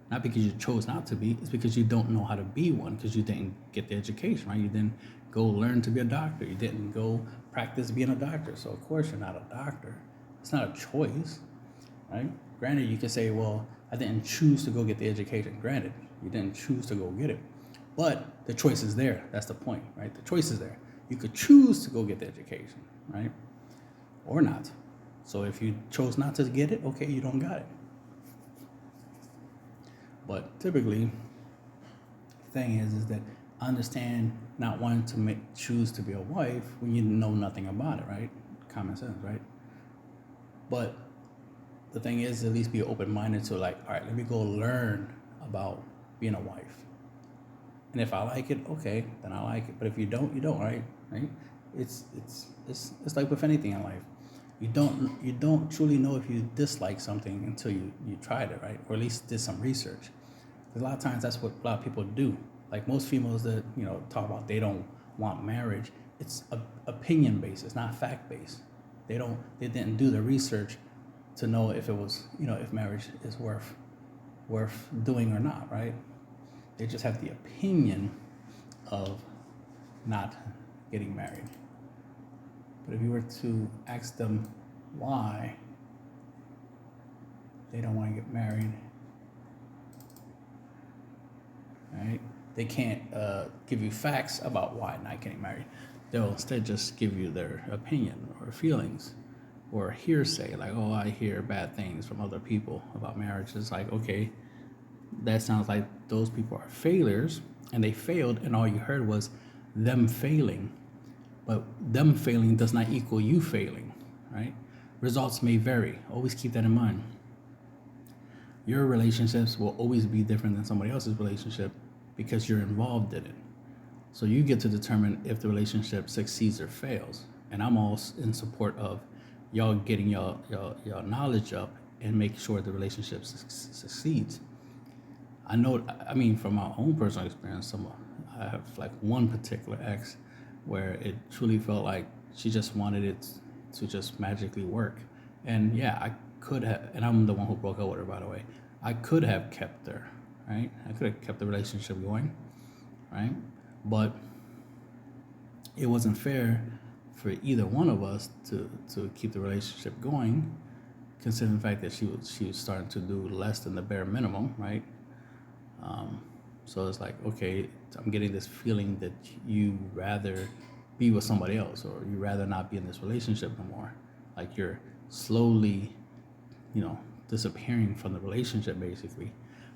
not because you chose not to be. It's because you don't know how to be one, because you didn't get the education, right? You didn't go learn to be a doctor. You didn't go practice being a doctor. So of course you're not a doctor. It's not a choice, right? Granted, you can say, well, I didn't choose to go get the education. Granted, you didn't choose to go get it, but the choice is there. That's the point, right? The choice is there. You could choose to go get the education, right? Or not. So if you chose not to get it, okay, you don't got it. But typically, the thing is that I understand not wanting to choose to be a wife when you know nothing about it, right? Common sense, right? But the thing is, at least be open-minded to like, all right, let me go learn about being a wife. And if I like it, okay, then I like it. But if you don't, you don't, right? Right? It's like with anything in life. You don't truly know if you dislike something until you tried it, right? Or at least did some research. Because a lot of times that's what a lot of people do. Like most females that talk about they don't want marriage, it's opinion based. It's not fact based. They didn't do the research to know if it was if marriage is worth doing or not, right? They just have the opinion of not getting married. But if you were to ask them why, they don't want to get married, right? They can't give you facts about why not getting married. They'll instead just give you their opinion or feelings or hearsay, like, oh, I hear bad things from other people about marriage. It's like, okay, that sounds like those people are failures and they failed, and all you heard was them failing. But them failing does not equal you failing, right? Results may vary. Always keep that in mind. Your relationships will always be different than somebody else's relationship because you're involved in it. So you get to determine if the relationship succeeds or fails. And I'm all in support of y'all getting y'all knowledge up and make sure the relationship succeeds. I know, I mean, from my own personal experience, I have like one particular ex where it truly felt like she just wanted it to just magically work. And yeah, I could have, and I'm the one who broke up with her, by the way. I could have kept her, right? I could have kept the relationship going, right? But it wasn't fair for either one of us to keep the relationship going, considering the fact that she was starting to do less than the bare minimum, right? So it's like, okay, I'm getting this feeling that you rather be with somebody else, or you rather not be in this relationship no more. Like you're slowly, disappearing from the relationship basically,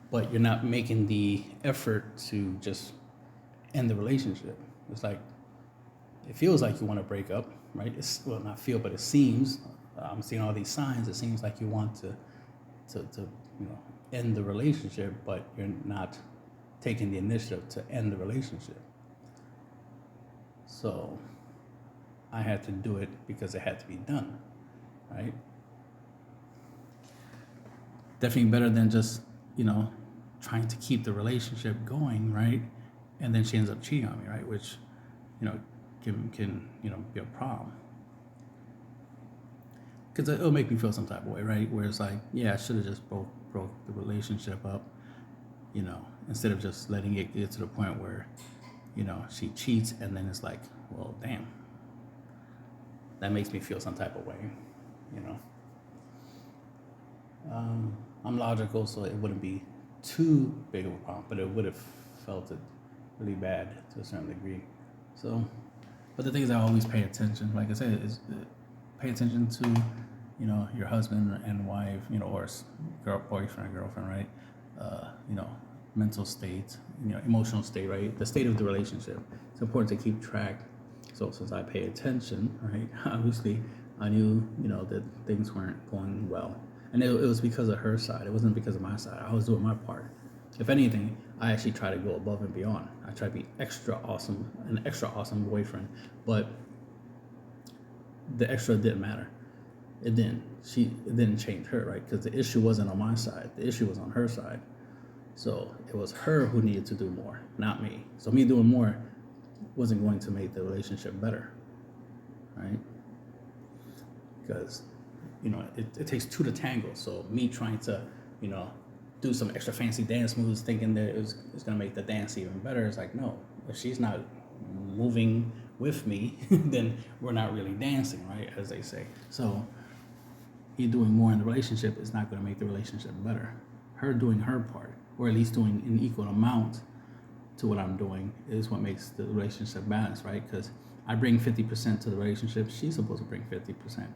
but you're not making the effort to just end the relationship. It's like, it feels like you want to break up, right? It's, well, not feel, but it seems, I'm seeing all these signs. It seems like you want to end the relationship, but you're not taking the initiative to end the relationship. So I had to do it because it had to be done, right? Definitely better than just, trying to keep the relationship going, right? And then she ends up cheating on me, right? Which, can be a problem. Because it'll make me feel some type of way, right? Where it's like, yeah, I should have just broke the relationship up, instead of just letting it get to the point where, she cheats, and then it's like, well, damn, that makes me feel some type of way, I'm logical, so it wouldn't be too big of a problem, but it would have felt it really bad to a certain degree. So, but the thing is, I always pay attention. Like I said, is pay attention to, your husband and wife, or boyfriend or girlfriend, right? Mental state, emotional state, right? The state of the relationship. It's important to keep track. So since I pay attention, right, obviously I knew, that things weren't going well. And it was because of her side. It wasn't because of my side. I was doing my part. If anything, I actually try to go above and beyond. I try to be an extra awesome boyfriend. But the extra didn't matter. It didn't change her, right? Because the issue wasn't on my side. The issue was on her side. So it was her who needed to do more, not me. So me doing more wasn't going to make the relationship better, right? Because, it takes two to tango. So me trying to, do some extra fancy dance moves, thinking that it's going to make the dance even better. It's like, no, if she's not moving with me, then we're not really dancing, right? As they say. So you doing more in the relationship is not going to make the relationship better. Her doing her part, or at least doing an equal amount to what I'm doing, is what makes the relationship balanced, right? Because I bring 50% to the relationship, she's supposed to bring 50%.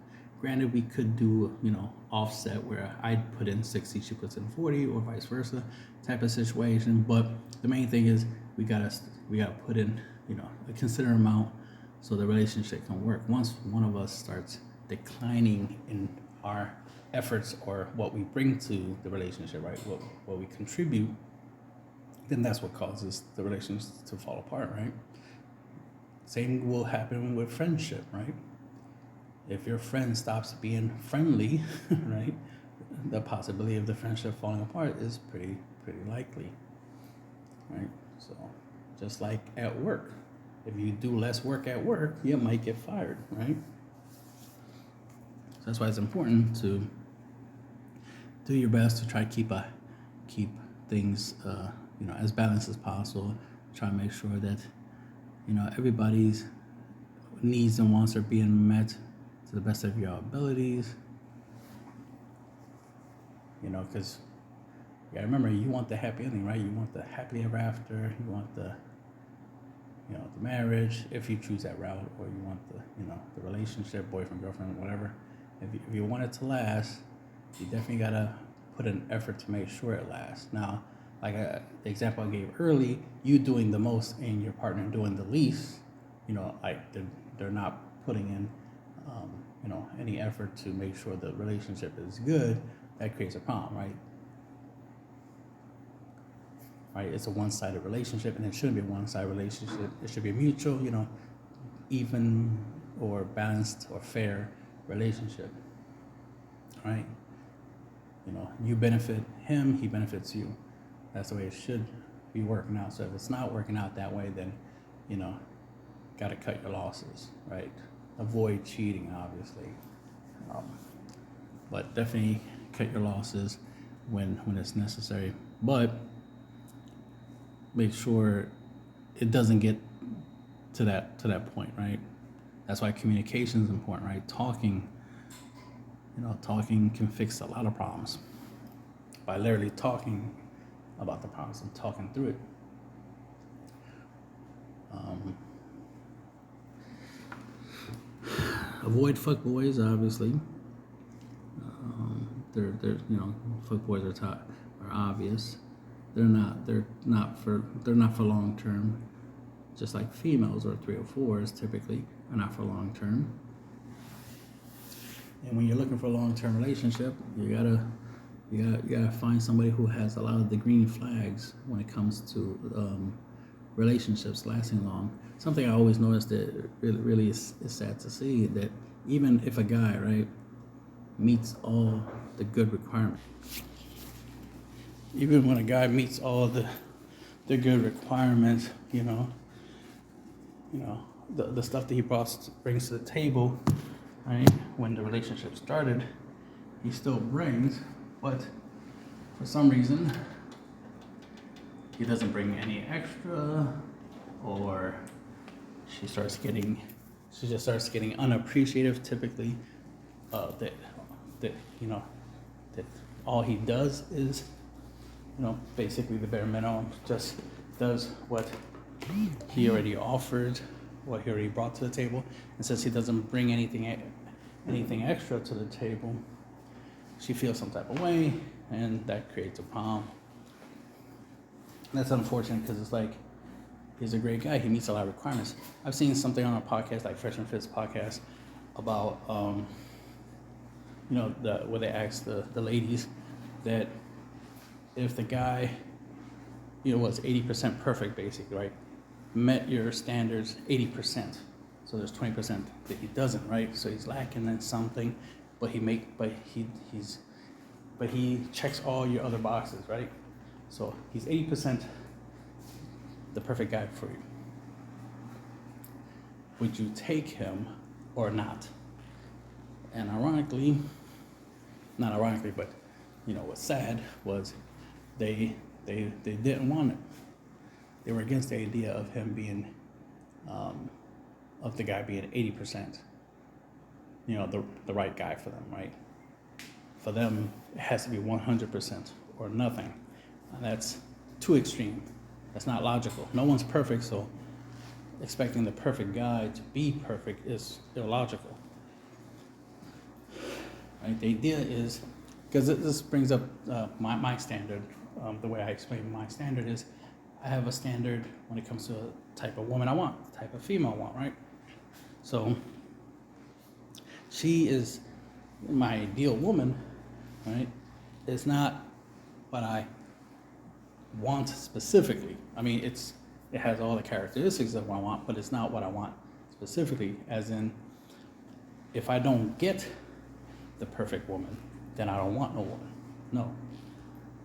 Granted, we could do, offset where I put in 60, she puts in 40, or vice versa type of situation. But the main thing is we gotta put in, a considerable amount so the relationship can work. Once one of us starts declining in our efforts or what we bring to the relationship, right? What we contribute, then that's what causes the relations to fall apart, right? Same will happen with friendship, right? If your friend stops being friendly, right, the possibility of the friendship falling apart is pretty likely, right? So just like at work, if you do less work at work, you might get fired, right? So that's why it's important to do your best to try to keep things as balanced as possible. Try to make sure that everybody's needs and wants are being met to the best of your abilities. because you gotta remember, you want the happy ending, right? You want the happily ever after. You want the marriage, if you choose that route, or you want the relationship, boyfriend, girlfriend, whatever. If you want it to last, you definitely gotta put an effort to make sure it lasts. Now, like the example I gave early, you doing the most and your partner doing the least, like they're not putting in, any effort to make sure the relationship is good. That creates a problem, right? Right? It's a one-sided relationship, and it shouldn't be a one-sided relationship. It should be a mutual, even or balanced or fair relationship, right? You benefit him, he benefits you. That's the way it should be working out. So if it's not working out that way, then, got to cut your losses, right? Avoid cheating, obviously. But definitely cut your losses when it's necessary. But make sure it doesn't get to that point, right? That's why communication is important, right? Talking can fix a lot of problems by literally talking about the problems and talking through it. Avoid fuck boys, obviously. They're fuck boys are obvious. They're not for long term. Just like females or 304s typically are not for long term. And when you're looking for a long-term relationship, you gotta find somebody who has a lot of the green flags when it comes to relationships lasting long. Something I always noticed that really is sad to see, that even if a guy, right, meets all the good requirements, even when a guy meets all the good requirements, the stuff that he brings to the table, right, when the relationship started, he still brings, but for some reason he doesn't bring any extra, or she just starts getting unappreciative typically, that all he does is basically the bare minimum, just does what he already offered, what he already brought to the table, and since he doesn't bring anything extra to the table, she feels some type of way, and that creates a problem. And that's unfortunate, because it's like, he's a great guy, he meets a lot of requirements. I've seen something on a podcast, like Freshman Fit's podcast, about where they ask the ladies that if the guy was 80% perfect, basically, right, met your standards 80%, so there's 20% that he doesn't, right? So he's lacking in something, but he checks all your other boxes, right? So he's 80% the perfect guy for you. Would you take him or not? And not ironically, but what's sad was they didn't want it. They were against the idea of him being, of the guy being 80%, the right guy for them, right? For them, it has to be 100% or nothing. And that's too extreme. That's not logical. No one's perfect, so expecting the perfect guy to be perfect is illogical. Right? The idea is, because this brings up my standard, the way I explain my standard is, I have a standard when it comes to a type of woman I want, the type of female I want, right? So she is my ideal woman, right? It's not what I want specifically. I mean, it has all the characteristics of what I want, but it's not what I want specifically, as in, if I don't get the perfect woman, then I don't want no woman. No.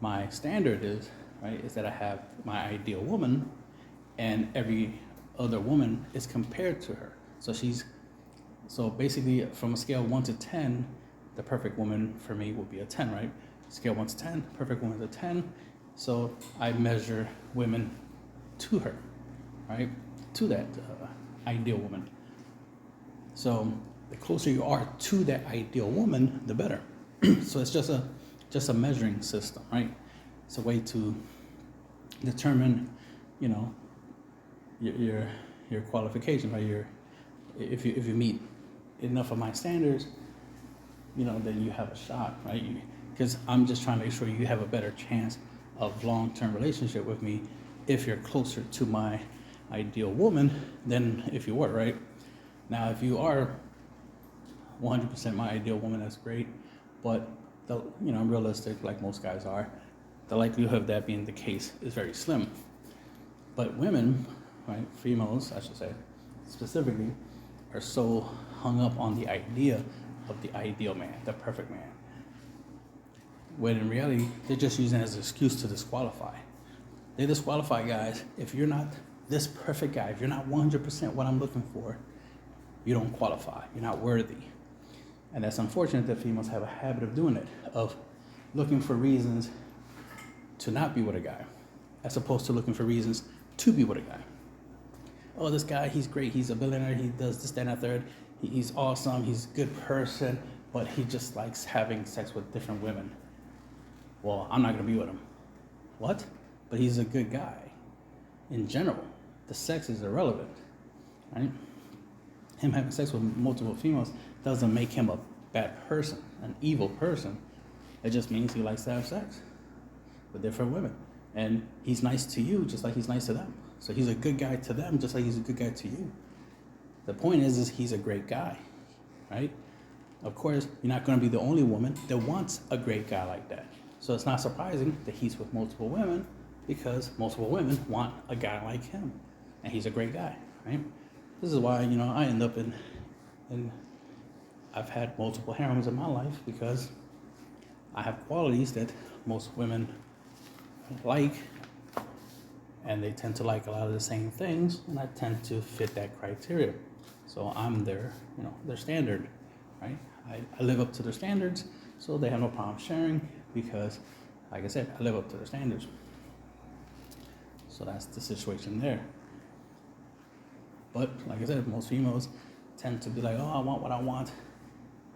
My standard is that I have my ideal woman, and every other woman is compared to her. So basically, from a scale of 1 to 10, the perfect woman for me would be a 10, right? Scale 1 to 10, perfect woman is a 10. So I measure women to her, right? To that ideal woman. So the closer you are to that ideal woman, the better. So it's just a just a measuring system, right? It's a way to determine, you know, your qualification, right? If you meet enough of my standards, you know, then you have a shot, right? Because I'm just trying to make sure you have a better chance of long-term relationship with me if you're closer to my ideal woman than if you were, right? Now, if you are 100% my ideal woman, that's great, but I'm realistic, like most guys are. The likelihood of that being the case is very slim. But women, right, females, I should say, specifically, are so hung up on the idea of the ideal man, the perfect man, when in reality, they're just using it as an excuse to disqualify. They disqualify guys. If you're not this perfect guy, if you're not 100% what I'm looking for, you don't qualify. You're not worthy. And that's unfortunate that females have a habit of doing it, of looking for reasons to not be with a guy, as opposed to looking for reasons to be with a guy. Oh, this guy, he's great. He's a billionaire. He does this, that, and that, third. He's awesome. He's a good person, but he just likes having sex with different women. Well, I'm not going to be with him. What? But he's a good guy. In general, the sex is irrelevant, right? Him having sex with multiple females doesn't make him a bad person, an evil person. It just means he likes to have sex with different women. And he's nice to you just like he's nice to them. So he's a good guy to them just like he's a good guy to you. The point is he's a great guy, right? Of course, you're not going to be the only woman that wants a great guy like that. So it's not surprising that he's with multiple women, because multiple women want a guy like him. And he's a great guy, right? This is why, I end up in I've had multiple harems in my life, because I have qualities that most women like, and they tend to like a lot of the same things, and I tend to fit that criteria. So I'm their standard, right? I live up to their standards, so they have no problem sharing, because, like I said, I live up to their standards. So that's the situation there. But like I said, most females tend to be like, oh, I want what I want,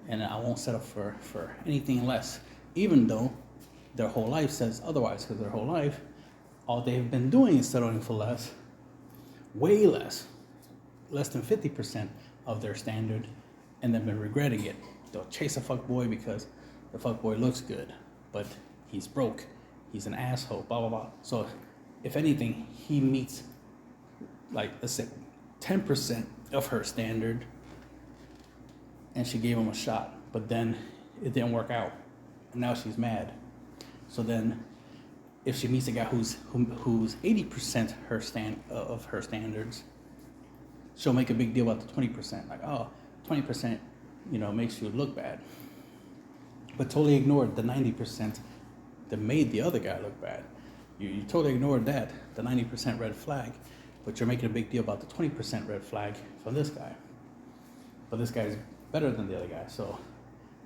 and I won't settle for anything less, even though their whole life says otherwise, because their whole life, all they've been doing is settling for less, way less than 50% of their standard, and then been regretting it. They'll chase a fuckboy because the fuckboy looks good, but he's broke, he's an asshole, blah, blah, blah. So if anything, he meets, like, let's say 10% of her standard, and she gave him a shot, but then it didn't work out, and now she's mad. So then, if she meets a guy who's 80% of her standards, she'll make a big deal about the 20%. Like, oh, 20%, makes you look bad, but totally ignored the 90% that made the other guy look bad. You totally ignored that, the 90% red flag, but you're making a big deal about the 20% red flag from this guy. But this guy's better than the other guy, so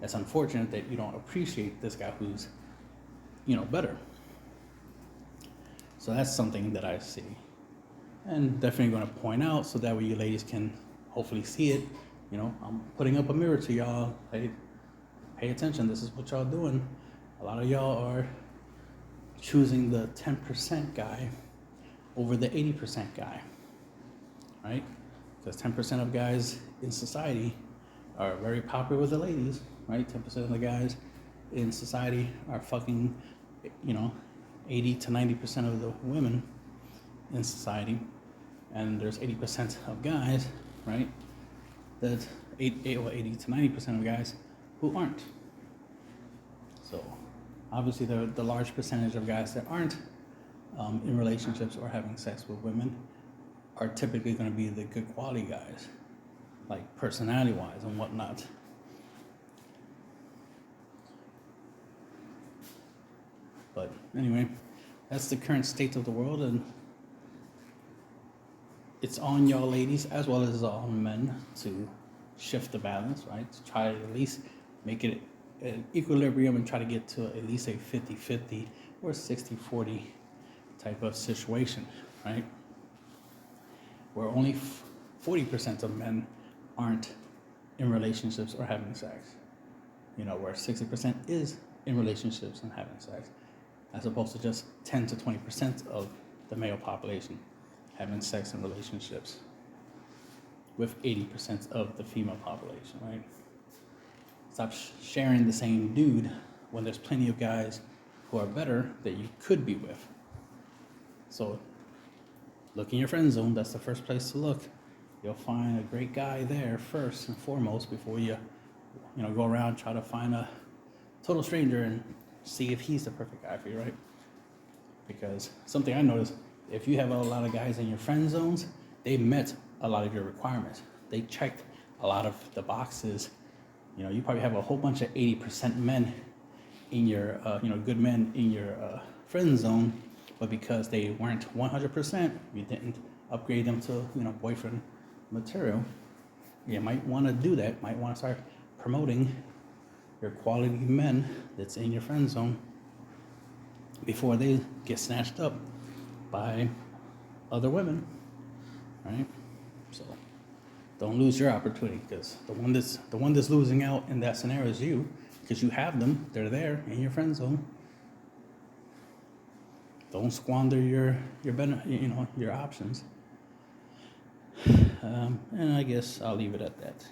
it's unfortunate that you don't appreciate this guy who's, better. So that's something that I see, and definitely going to point out, so that way you ladies can hopefully see it. I'm putting up a mirror to y'all. Hey, pay attention. This is what y'all doing. A lot of y'all are choosing the 10% guy over the 80% guy, right? Because 10% of guys in society are very popular with the ladies, right? 10% of the guys in society are fucking, 80 to 90% of the women in society, and there's 80% of guys, right? That 80 to 90% of guys who aren't. So obviously the large percentage of guys that aren't in relationships or having sex with women are typically going to be the good quality guys, like personality-wise and whatnot. But anyway, that's the current state of the world, and it's on y'all ladies as well as on men to shift the balance, right? To try to at least make it an equilibrium and try to get to at least a 50-50 or 60-40 type of situation, right? Where only 40% of men aren't in relationships or having sex. Where 60% is in relationships and having sex, as opposed to just 10 to 20% of the male population having sex in relationships with 80% of the female population, right? Stop sharing the same dude when there's plenty of guys who are better that you could be with. So look in your friend zone. That's the first place to look. You'll find a great guy there first and foremost before you go around try to find a total stranger and see if he's the perfect guy for you, right? Because something I noticed, if you have a lot of guys in your friend zones, they met a lot of your requirements. They checked a lot of the boxes. You probably have a whole bunch of 80% men in your, good men in your friend zone, but because they weren't 100%, you didn't upgrade them to, boyfriend material. You might want to do that. Might want to start promoting your quality men that's in your friend zone before they get snatched up by other women, right? So don't lose your opportunity, because the one that's losing out in that scenario is you, because you have them. They're there in your friend zone. Don't squander your options. And I guess I'll leave it at that.